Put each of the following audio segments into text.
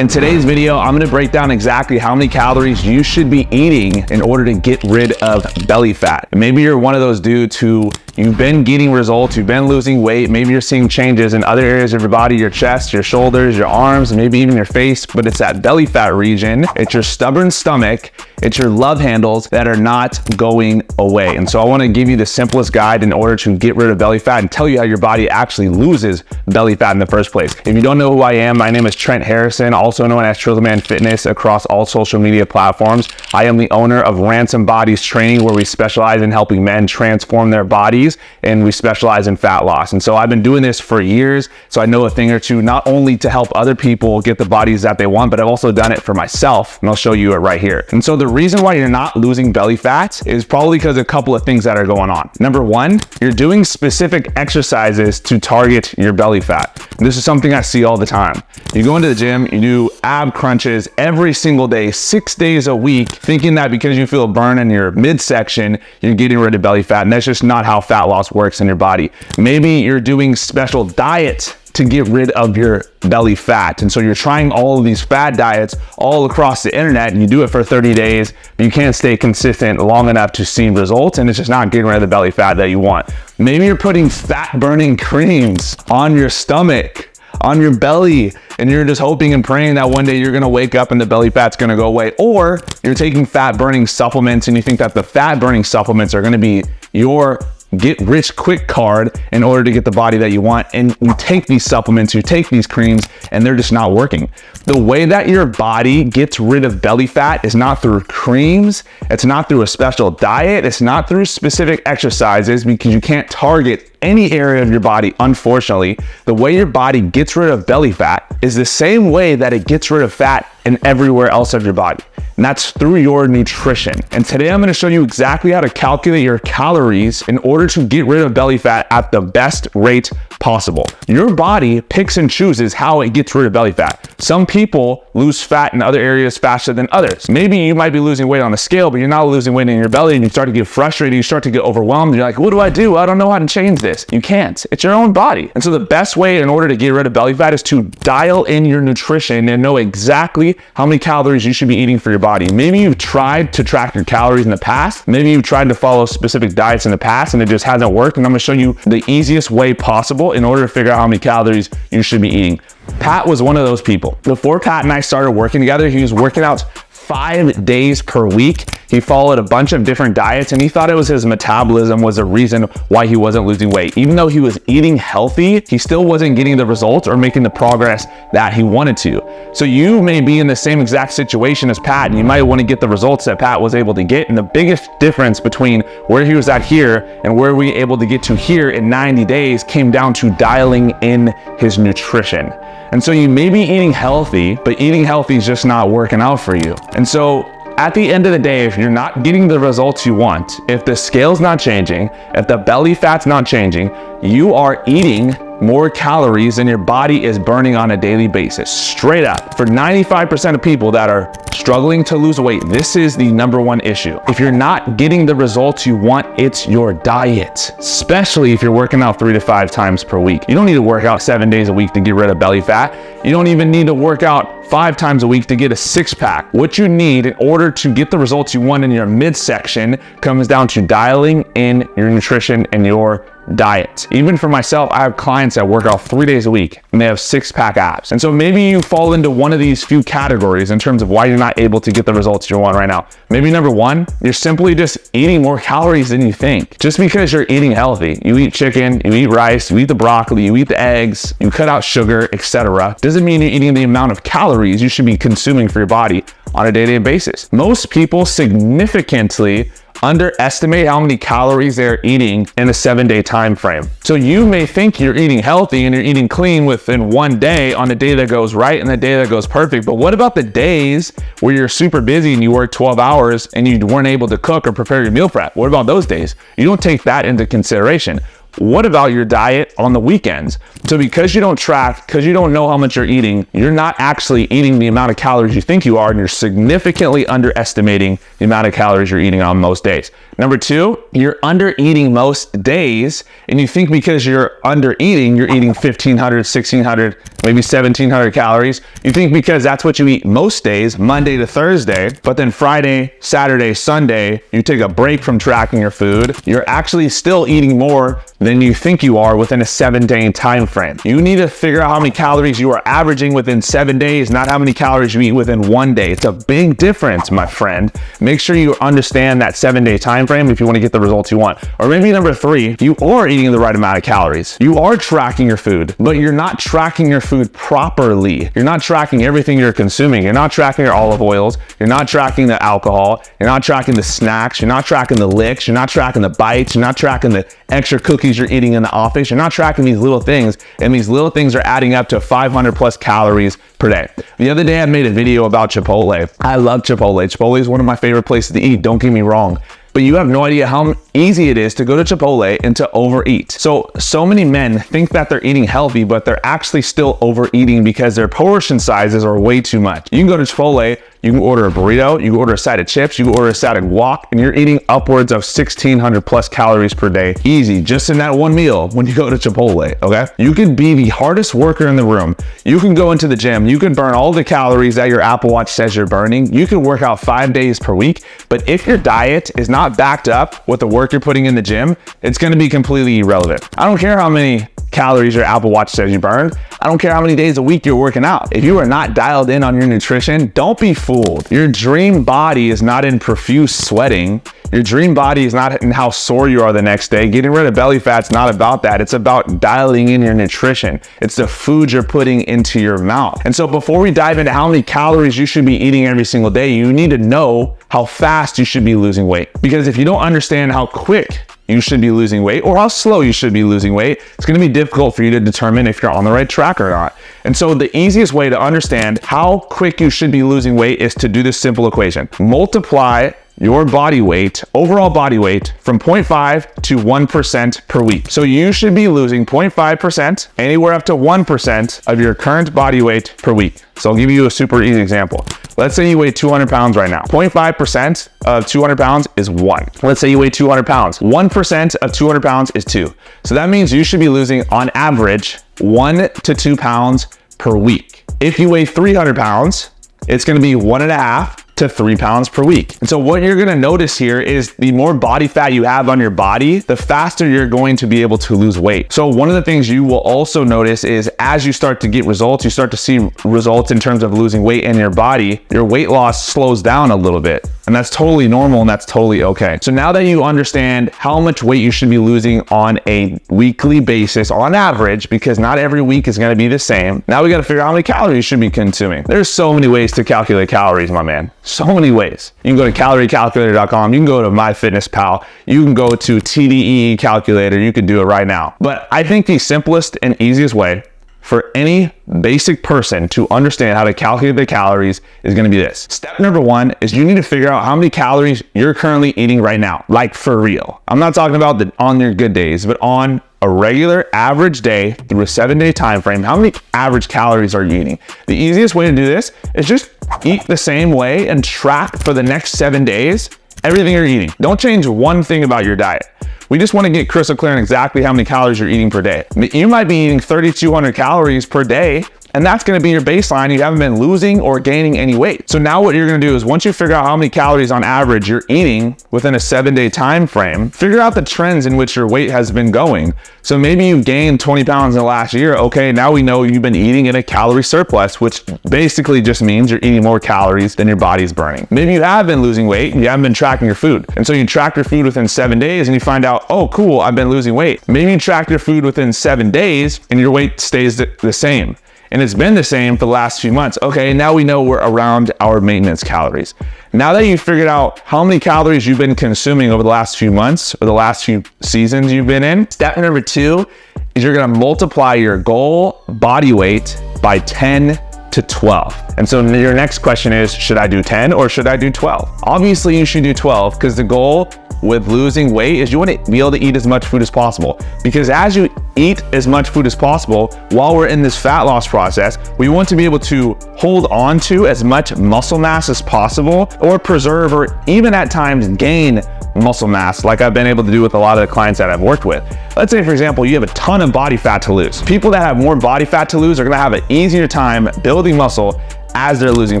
In today's video, I'm gonna break down exactly how many calories you should be eating in order to get rid of belly fat. And maybe you're one of those dudes who you've been getting results, you've been losing weight, maybe you're seeing changes in other areas of your body, your chest, your shoulders, your arms, and maybe even your face, but it's that belly fat region, it's your stubborn stomach, it's your love handles that are not going away. And so I wanna give you the simplest guide in order to get rid of belly fat and tell you how your body actually loses belly fat in the first place. If you don't know who I am, my name is Trent Harrison, also known as Triple Man Fitness across all social media platforms. I am the owner of Ransom Bodies Training, where we specialize in helping men transform their bodies, and we specialize in fat loss. And so I've been doing this for years, so I know a thing or two, not only to help other people get the bodies that they want, but I've also done it for myself, and I'll show you it right here. And so the reason why you're not losing belly fat is probably because of a couple of things that are going on. Number one, you're doing specific exercises to target your belly fat. And this is something I see all the time. You go into the gym, you do ab crunches every single day, 6 days a week, thinking that because you feel burn in your midsection, you're getting rid of belly fat. And that's just not how fat loss works in your body. Maybe you're doing special diet to get rid of your belly fat. And so you're trying all of these fat diets all across the internet, and you do it for 30 days, but you can't stay consistent long enough to see results, and it's just not getting rid of the belly fat that you want. Maybe you're putting fat burning creams on your stomach, on your belly, and you're just hoping and praying that one day you're gonna wake up and the belly fat's gonna go away. Or you're taking fat burning supplements and you think that the fat burning supplements are gonna be your get rich quick card in order to get the body that you want, and you take these supplements, you take these creams, and they're just not working. The way that your body gets rid of belly fat is not through creams, it's not through a special diet, it's not through specific exercises, because you can't target any area of your body. Unfortunately, the way your body gets rid of belly fat is the same way that it gets rid of fat in everywhere else of your body, and that's through your nutrition. And today I'm gonna show you exactly how to calculate your calories in order to get rid of belly fat at the best rate possible. Your body picks and chooses how it gets rid of belly fat. Some people lose fat in other areas faster than others. Maybe you might be losing weight on the scale, but you're not losing weight in your belly, and you start to get frustrated, you start to get overwhelmed, you're like, what do? I don't know how to change this. You can't. It's your own body. And so the best way in order to get rid of belly fat is to dial in your nutrition and know exactly how many calories you should be eating for your body. Maybe you've tried to track your calories in the past. Maybe you've tried to follow specific diets in the past and it just hasn't worked. And I'm gonna show you the easiest way possible in order to figure out how many calories you should be eating. Pat was one of those people. Before Pat and I started working together, he was working out 5 days per week. He followed a bunch of different diets, and he thought it was his metabolism was the reason why he wasn't losing weight. Even though he was eating healthy, he still wasn't getting the results or making the progress that he wanted to. So you may be in the same exact situation as Pat, and you might want to get the results that Pat was able to get. And the biggest difference between where he was at here and where we were able to get to here in 90 days came down to dialing in his nutrition. And so you may be eating healthy, but eating healthy is just not working out for you. And so at the end of the day, if you're not getting the results you want, if the scale's not changing, if the belly fat's not changing, you are eating more calories than your body is burning on a daily basis. Straight up. For 95% of people that are struggling to lose weight, this is the number one issue. If you're not getting the results you want, it's your diet, especially if you're working out 3 to 5 times per week. You don't need to work out 7 days a week to get rid of belly fat. You don't even need to work out 5 times a week to get a 6-pack. What you need in order to get the results you want in your midsection comes down to dialing in your nutrition and your diet. Even for myself, I have clients that work out 3 days a week and they have 6-pack abs. And so maybe you fall into one of these few categories in terms of why you're not able to get the results you want right now. Maybe number one, you're simply just eating more calories than you think. Just because you're eating healthy, you eat chicken, you eat rice, you eat the broccoli, you eat the eggs, you cut out sugar, etc., doesn't mean you're eating the amount of calories you should be consuming for your body on a day-to-day basis. Most people significantly underestimate how many calories they're eating in a 7-day time frame. So you may think you're eating healthy and you're eating clean within 1 day on a day that goes right and the day that goes perfect. But what about the days where you're super busy and you work 12 hours and you weren't able to cook or prepare your meal prep? What about those days? You don't take that into consideration. What about your diet on the weekends? So because you don't track, because you don't know how much you're eating, you're not actually eating the amount of calories you think you are, and you're significantly underestimating the amount of calories you're eating on most days. Number two, you're under eating most days, and you think because you're under eating, you're eating 1,500, 1,600, maybe 1,700 calories. You think because that's what you eat most days, Monday to Thursday, but then Friday, Saturday, Sunday, you take a break from tracking your food, you're actually still eating more than you think you are within a 7-day time frame. You need to figure out how many calories you are averaging within 7 days, not how many calories you eat within 1 day. It's a big difference, my friend. Make sure you understand that 7-day time frame if you want to get the results you want. Or maybe number 3, you are eating the right amount of calories. You are tracking your food, but you're not tracking your food properly. You're not tracking everything you're consuming. You're not tracking your olive oils. You're not tracking the alcohol. You're not tracking the snacks. You're not tracking the licks. You're not tracking the bites. You're not tracking the extra cookies you're eating in the office. You're not tracking these little things, and these little things are adding up to 500 plus calories per day. The other day I made a video about Chipotle. I love Chipotle. Chipotle is one of my favorite places to eat, don't get me wrong. But you have no idea how easy it is to go to Chipotle and to overeat. So many men think that they're eating healthy, but they're actually still overeating because their portion sizes are way too much. You can go to Chipotle, you can order a burrito, you can order a side of chips, you can order a side of guac, and you're eating upwards of 1,600 plus calories per day. Easy, just in that one meal when you go to Chipotle, okay? You could be the hardest worker in the room. You can go into the gym, you can burn all the calories that your Apple Watch says you're burning. You can work out 5 days per week, but if your diet is not backed up with the work you're putting in the gym, it's gonna be completely irrelevant. I don't care how many calories your Apple Watch says you burned. I don't care how many days a week you're working out. If you are not dialed in on your nutrition, don't be fooled. Your dream body is not in profuse sweating. Your dream body is not in how sore you are the next day. Getting rid of belly fat's not about that. It's about dialing in your nutrition. It's the food you're putting into your mouth. And so before we dive into how many calories you should be eating every single day, you need to know how fast you should be losing weight. Because if you don't understand how quick you should be losing weight or how slow you should be losing weight, it's going to be difficult for you to determine if you're on the right track or not. And so the easiest way to understand how quick you should be losing weight is to do this simple equation. Multiply your body weight, overall body weight, from 0.5 to 1% per week. So you should be losing 0.5%, anywhere up to 1% of your current body weight per week. So I'll give you a super easy example. Let's say you weigh 200 pounds right now. 0.5% of 200 pounds is 1. Let's say you weigh 200 pounds. 1% of 200 pounds is 2. So that means you should be losing, on average, 1 to 2 pounds per week. If you weigh 300 pounds, it's gonna be 1.5 to 3 pounds per week. And so what you're gonna notice here is the more body fat you have on your body, the faster you're going to be able to lose weight. So one of the things you will also notice is as you start to get results, you start to see results in terms of losing weight in your body, your weight loss slows down a little bit. And that's totally normal and that's totally okay. So now that you understand how much weight you should be losing on a weekly basis on average, because not every week is gonna be the same, now we gotta figure out how many calories you should be consuming. There's so many ways to calculate calories, my man. So many ways. You can go to caloriecalculator.com, you can go to MyFitnessPal, you can go to TDEE calculator, you can do it right now. But I think the simplest and easiest way for any basic person to understand how to calculate the calories is gonna be this. Step number 1 is you need to figure out how many calories you're currently eating right now, like for real. I'm not talking about on your good days, but on a regular average day through a 7-day time frame, how many average calories are you eating? The easiest way to do this is just eat the same way and track for the next 7 days everything you're eating. Don't change one thing about your diet. We just want to get crystal clear on exactly how many calories you're eating per day. You might be eating 3,200 calories per day, and that's going to be your baseline. You haven't been losing or gaining any weight. So now what you're going to do is once you figure out how many calories on average you're eating within a 7-day time frame, figure out the trends in which your weight has been going. So maybe you've gained 20 pounds in the last year. Okay, now we know you've been eating in a calorie surplus, which basically just means you're eating more calories than your body's burning. Maybe you have been losing weight and you haven't been tracking your food. And so you track your food within 7 days and you find out, oh cool, I've been losing weight. Maybe you track your food within 7 days and your weight stays the same. And it's been the same for the last few months. Okay, now we know we're around our maintenance calories. Now that you've figured out how many calories you've been consuming over the last few months or the last few seasons you've been in, step number 2 is you're gonna multiply your goal body weight by 10 to 12. And so your next question is, should I do 10 or should I do 12? Obviously you should do 12 because the goal with losing weight is you want to be able to eat as much food as possible, because as you eat as much food as possible while we're in this fat loss process, we want to be able to hold on to as much muscle mass as possible or preserve or even at times gain muscle mass like I've been able to do with a lot of the clients that I've worked with. Let's say, for example, you have a ton of body fat to lose. People that have more body fat to lose are gonna have an easier time building muscle as they're losing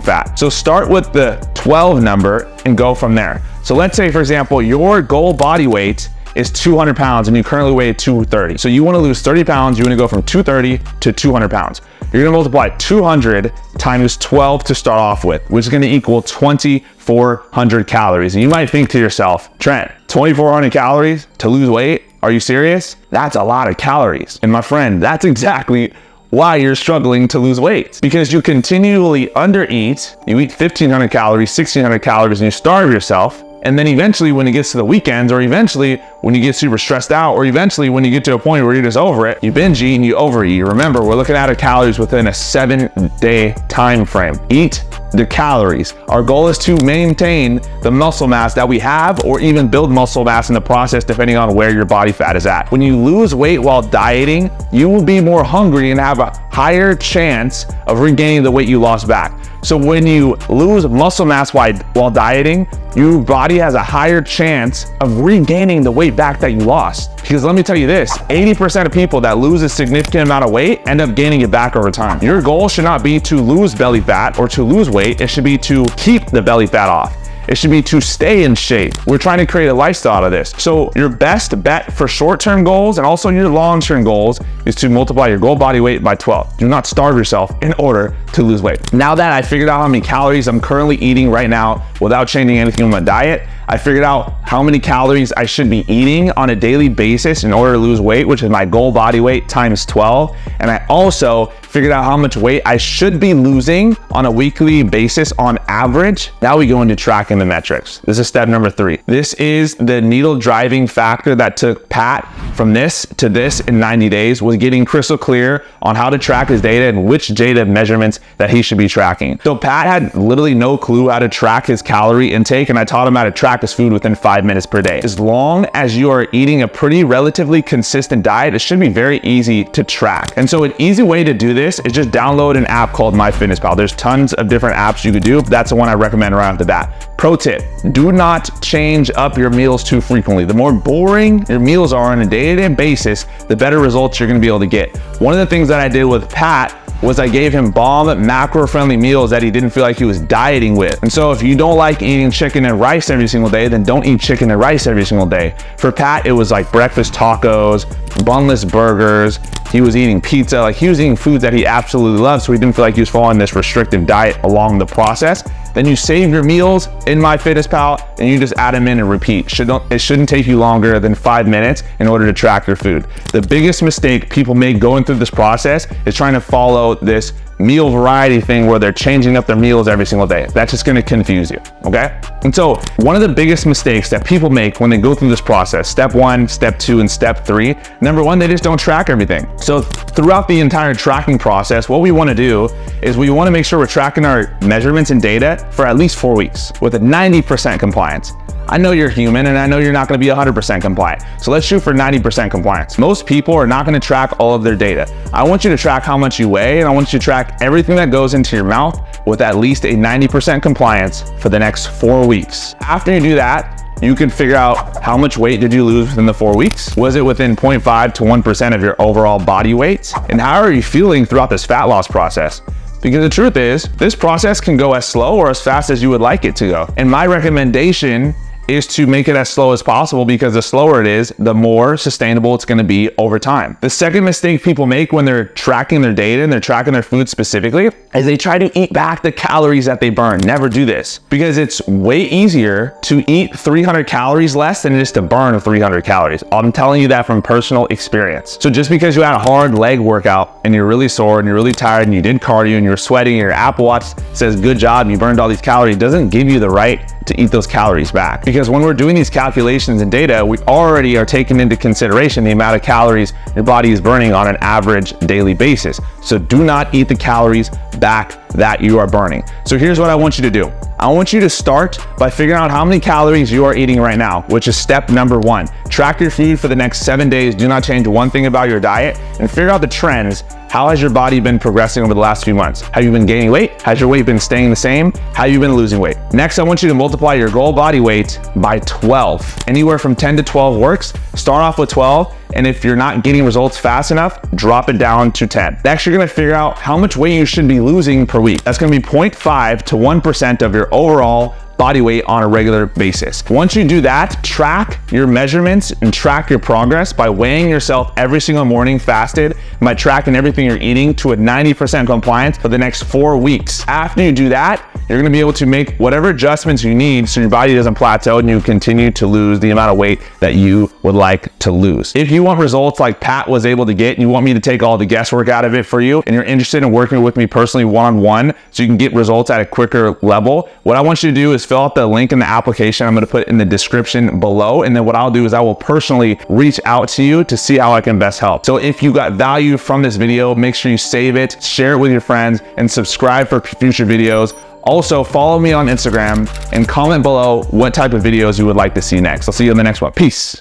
fat. So start with the 12 number and go from there. So let's say, for example, your goal body weight is 200 pounds and you currently weigh 230. So you wanna lose 30 pounds, you wanna go from 230 to 200 pounds. You're gonna multiply 200 times 12 to start off with, which is gonna equal 2,400 calories. And you might think to yourself, Trent, 2,400 calories to lose weight? Are you serious? That's a lot of calories. And my friend, that's exactly why you're struggling to lose weight, because you continually undereat. You eat 1,500 calories, 1,600 calories, and you starve yourself. And then eventually when it gets to the weekends, or eventually when you get super stressed out, or eventually when you get to a point where you're just over it, you binge eat and you overeat. Remember, we're looking at our calories within a 7-day time frame. Eat the calories. Our goal is to maintain the muscle mass that we have, or even build muscle mass in the process, depending on where your body fat is at. When you lose weight while dieting, you will be more hungry and have a higher chance of regaining the weight you lost back. So when you lose muscle mass while dieting, your body has a higher chance of regaining the weight back that you lost. Because let me tell you this, 80% of people that lose a significant amount of weight end up gaining it back over time. Your goal should not be to lose belly fat or to lose weight. It should be to keep the belly fat off. It should be to stay in shape. We're trying to create a lifestyle out of this. So your best bet for short-term goals and also your long-term goals is to multiply your goal body weight by 12. Do not starve yourself in order to lose weight. Now that I figured out how many calories I'm currently eating right now without changing anything in my diet, I figured out how many calories I should be eating on a daily basis in order to lose weight, which is my goal body weight times 12. And I also figured out how much weight I should be losing on a weekly basis on average. Now we go into tracking the metrics. This is step number 3. This is the needle driving factor that took Pat from this to this in 90 days, was getting crystal clear on how to track his data and which data measurements that he should be tracking. So Pat had literally no clue how to track his calorie intake, and I taught him how to track his food within 5 minutes per day. As long as you are eating a pretty relatively consistent diet, it should be very easy to track. And so an easy way to do this is just download an app called MyFitnessPal. There's tons of different apps you could do. That's the one I recommend right off the bat. Pro tip, do not change up your meals too frequently. The more boring your meals are on a day-to-day basis, the better results you're gonna be able to get. One of the things that I did with Pat was I gave him bomb macro-friendly meals that he didn't feel like he was dieting with. And so if you don't like eating chicken and rice every single day, then don't eat chicken and rice every single day. For Pat, it was like breakfast tacos, bunless burgers. He was eating pizza. Like, he was eating foods that he absolutely loved, so he didn't feel like he was following this restrictive diet along the process. Then you save your meals in MyFitnessPal and you just add them in and repeat. It shouldn't take you longer than 5 minutes in order to track your food. The biggest mistake people make going through this process is trying to follow this meal variety thing where they're changing up their meals every single day. That's just gonna confuse you, okay? And so one of the biggest mistakes that people make when they go through this process, step 1, step 2, and step 3, number 1, they just don't track everything. So throughout the entire tracking process, what we wanna do is we wanna make sure we're tracking our measurements and data for at least 4 weeks with a 90% compliance. I know you're human and I know you're not gonna be 100% compliant. So let's shoot for 90% compliance. Most people are not gonna track all of their data. I want you to track how much you weigh, and I want you to track everything that goes into your mouth with at least a 90% compliance for the next 4 weeks. After you do that, you can figure out how much weight did you lose within the 4 weeks? Was it within 0.5 to 1% of your overall body weight? And how are you feeling throughout this fat loss process? Because the truth is, this process can go as slow or as fast as you would like it to go. And my recommendation is to make it as slow as possible, because the slower it is, the more sustainable it's gonna be over time. The second mistake people make when they're tracking their data and they're tracking their food specifically is they try to eat back the calories that they burn. Never do this, because it's way easier to eat 300 calories less than it is to burn 300 calories. I'm telling you that from personal experience. So just because you had a hard leg workout and you're really sore and you're really tired and you did cardio and you're sweating and your Apple Watch says good job, you burned all these calories, doesn't give you the right to eat those calories back. Because when we're doing these calculations and data, we already are taking into consideration the amount of calories your body is burning on an average daily basis. So do not eat the calories back that you are burning. So here's what I want you to do. I want you to start by figuring out how many calories you are eating right now, which is step number 1. Track your food for the next 7 days. Do not change one thing about your diet and figure out the trends. How has your body been progressing over the last few months? Have you been gaining weight? Has your weight been staying the same? How have you been losing weight? Next, I want you to multiply your goal body weight by 12. Anywhere from 10 to 12 works. Start off with 12. And if you're not getting results fast enough, drop it down to 10. Next, you're gonna figure out how much weight you should be losing per week. That's gonna be 0.5 to 1% of your overall body weight on a regular basis. Once you do that, track your measurements and track your progress by weighing yourself every single morning fasted, and by tracking everything you're eating to a 90% compliance for the next 4 weeks. After you do that, you're gonna be able to make whatever adjustments you need so your body doesn't plateau and you continue to lose the amount of weight that you would like to lose. If you want results like Pat was able to get and you want me to take all the guesswork out of it for you, and you're interested in working with me personally one-on-one so you can get results at a quicker level, what I want you to do is fill out the link in the application. I'm going to put it in the description below. And then what I'll do is I will personally reach out to you to see how I can best help. So if you got value from this video, make sure you save it, share it with your friends, and subscribe for future videos. Also, follow me on Instagram and comment below what type of videos you would like to see next. I'll see you in the next one. Peace.